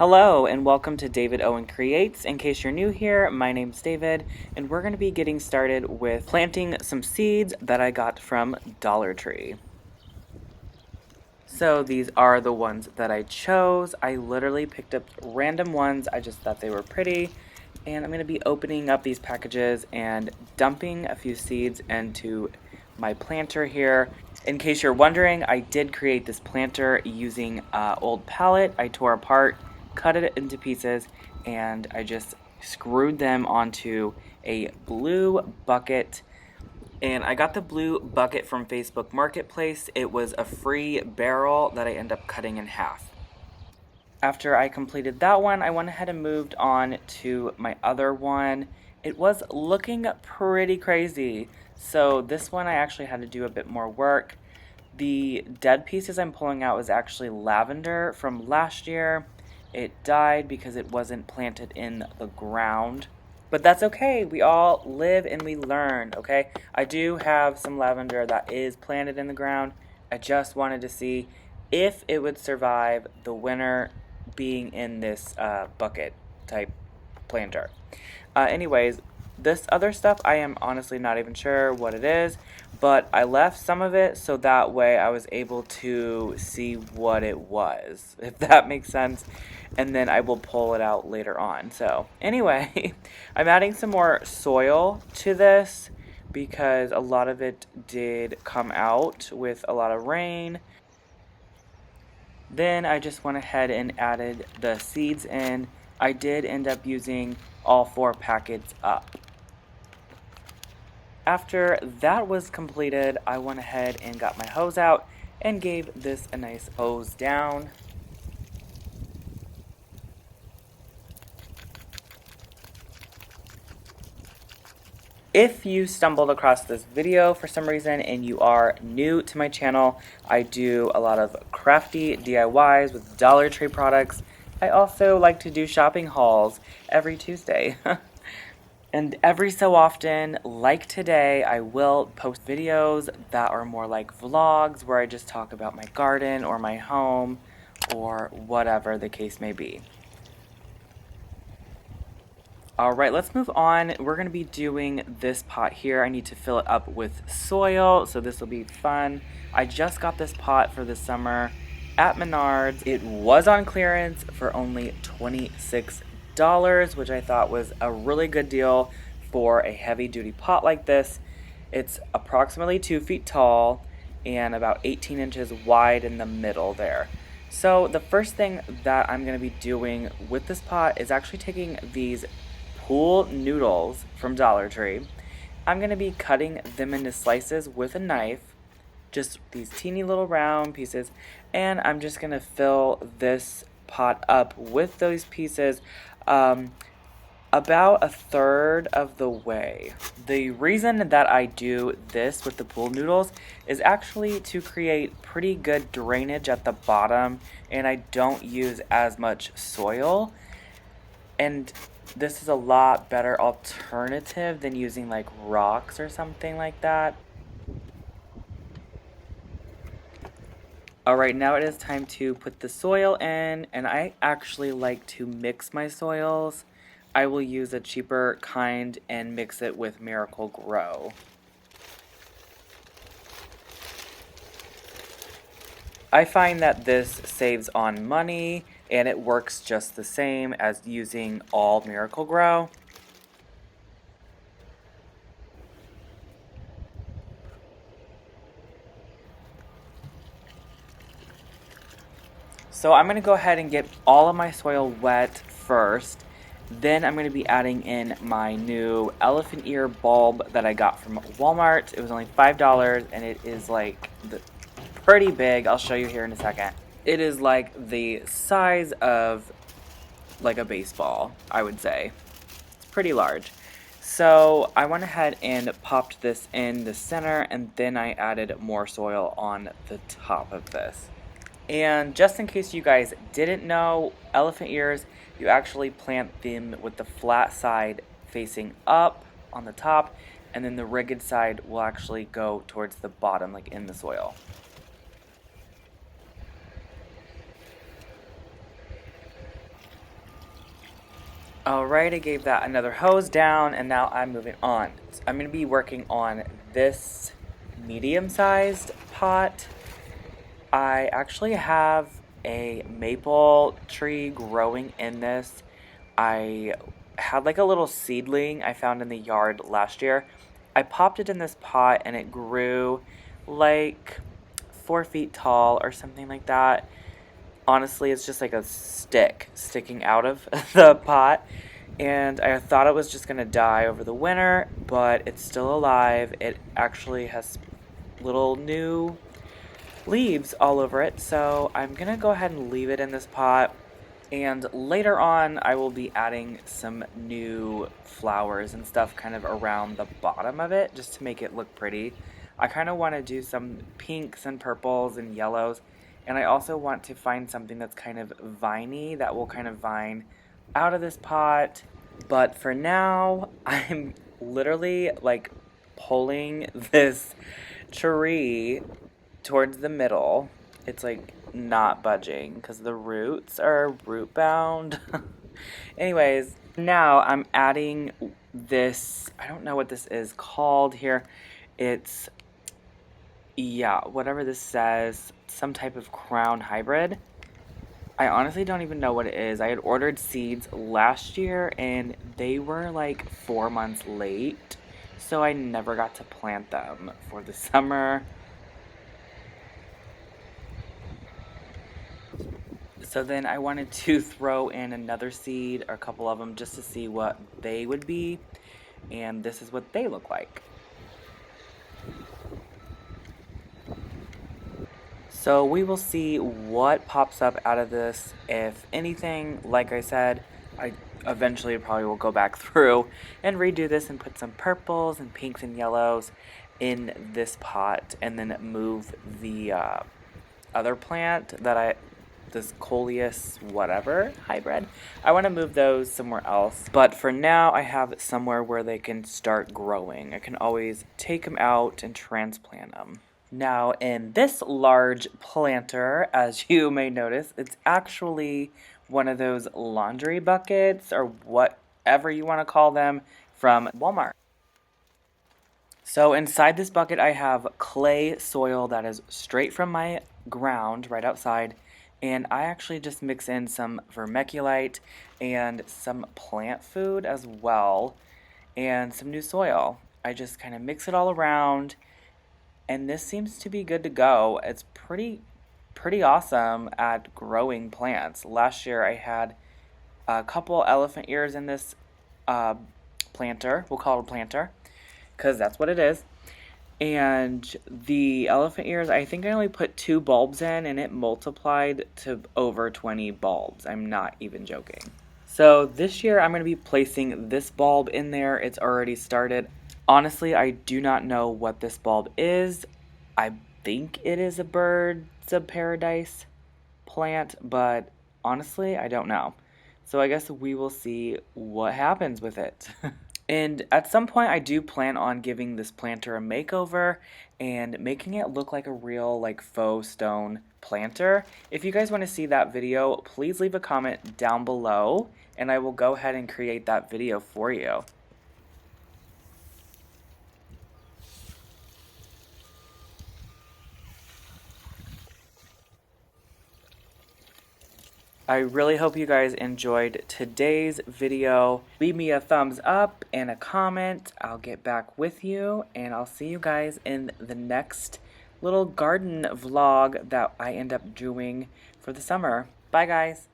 Hello and welcome to David Owen Creates. In case you're new here, my name's David and we're going to be getting started with planting some seeds that I got from Dollar Tree. So these are the ones that I chose. I literally picked up random ones. I just thought they were pretty. And I'm going to be opening up these packages and dumping a few seeds into my planter here. In case you're wondering, I did create this planter using old pallet. I tore apart, cut it into pieces, and I just screwed them onto a blue bucket. And I got the blue bucket from Facebook Marketplace. It was a free barrel that I ended up cutting in half. After I completed that one, I went ahead and moved on to my other one. It was looking pretty crazy. So this one I actually had to do a bit more work. The dead pieces I'm pulling out was actually lavender from last year. It died because it wasn't planted in the ground. But that's okay. We all live and we learn, okay? I do have some lavender that is planted in the ground. I just wanted to see if it would survive the winter being in this bucket type planter. Anyways, this other stuff I am honestly not even sure what it is, but I left some of it so that way I was able to see what it was, if that makes sense, and then I will pull it out later on. So anyway, I'm adding some more soil to this because a lot of it did come out with a lot of rain. Then I just went ahead and added the seeds in. I did end up using all 4 packets up. After that was completed, I went ahead and got my hose out and gave this a nice hose down. If you stumbled across this video for some reason and you are new to my channel, I do a lot of crafty DIYs with Dollar Tree products. I also like to do shopping hauls every Tuesday. And every so often, like today, I will post videos that are more like vlogs where I just talk about my garden or my home or whatever the case may be. Alright, let's move on. We're going to be doing this pot here. I need to fill it up with soil, so this will be fun. I just got this pot for the summer at Menards. It was on clearance for only $26, which I thought was a really good deal for a heavy-duty pot like this. It's approximately 2 feet tall and about 18 inches wide in the middle there. So the first thing that I'm going to be doing with this pot is actually taking these pool noodles from Dollar Tree. I'm going to be cutting them into slices with a knife, just these teeny little round pieces, and I'm just going to fill this pot up with those pieces about a third of the way. The reason that I do this with the pool noodles is actually to create pretty good drainage at the bottom, and I don't use as much soil. And this is a lot better alternative than using like rocks or something like that. Alright, now it is time to put the soil in, and I actually like to mix my soils. I will use a cheaper kind and mix it with Miracle Grow. I find that this saves on money and it works just the same as using all Miracle Grow. So I'm going to go ahead and get all of my soil wet first. Then I'm going to be adding in my new elephant ear bulb that I got from Walmart. It was only $5 and it is like pretty big. I'll show you here in a second. It is like the size of like a baseball, I would say. It's pretty large. So I went ahead and popped this in the center, and then I added more soil on the top of this. And just in case you guys didn't know, elephant ears, you actually plant them with the flat side facing up on the top, and then the rigged side will actually go towards the bottom, like in the soil. Alright, I gave that another hose down, and now I'm moving on. I'm going to be working on this medium-sized pot. I actually have a maple tree growing in this. I had like a little seedling I found in the yard last year. I popped it in this pot and it grew like 4 feet tall or something like that. Honestly, it's just like a stick sticking out of the pot. And I thought it was just going to die over the winter, but it's still alive. It actually has little new leaves all over it. So I'm going to go ahead and leave it in this pot. And later on, I will be adding some new flowers and stuff kind of around the bottom of it just to make it look pretty. I kind of want to do some pinks and purples and yellows. And I also want to find something that's kind of viney that will kind of vine out of this pot. But for now, I'm literally like pulling this tree towards the middle. It's like not budging because the roots are root bound. Anyways, now I'm adding this, I don't know what this is called here. It's, yeah, whatever this says, some type of crown hybrid. I honestly don't even know what it is. I had ordered seeds last year and they were like 4 months late, so I never got to plant them for the summer. So then I wanted to throw in another seed, or a couple of them, just to see what they would be. And this is what they look like. So we will see what pops up out of this. If anything, like I said, I eventually probably will go back through and redo this and put some purples and pinks and yellows in this pot, and then move the other plant that this coleus whatever hybrid, I want to move those somewhere else. But for now, I have it somewhere where they can start growing. I can always take them out and transplant them. Now in this large planter, as you may notice, it's actually one of those laundry buckets or whatever you want to call them from Walmart. So inside this bucket I have clay soil that is straight from my ground right outside, and I actually just mix in some vermiculite and some plant food as well, and some new soil. I just kind of mix it all around, and this seems to be good to go. It's pretty awesome at growing plants. Last year I had a couple elephant ears in this planter. We'll call it a planter because that's what it is. And the elephant ears, I think I only put 2 bulbs in and it multiplied to over 20 bulbs. I'm not even joking. So this year I'm going to be placing this bulb in there. It's already started. Honestly, I do not know what this bulb is. I think it is a birds of paradise plant, but honestly, I don't know. So I guess we will see what happens with it. And at some point, I do plan on giving this planter a makeover and making it look like a real like faux stone planter. If you guys want to see that video, please leave a comment down below and I will go ahead and create that video for you. I really hope you guys enjoyed today's video. Leave me a thumbs up and a comment. I'll get back with you, and I'll see you guys in the next little garden vlog that I end up doing for the summer. Bye, guys.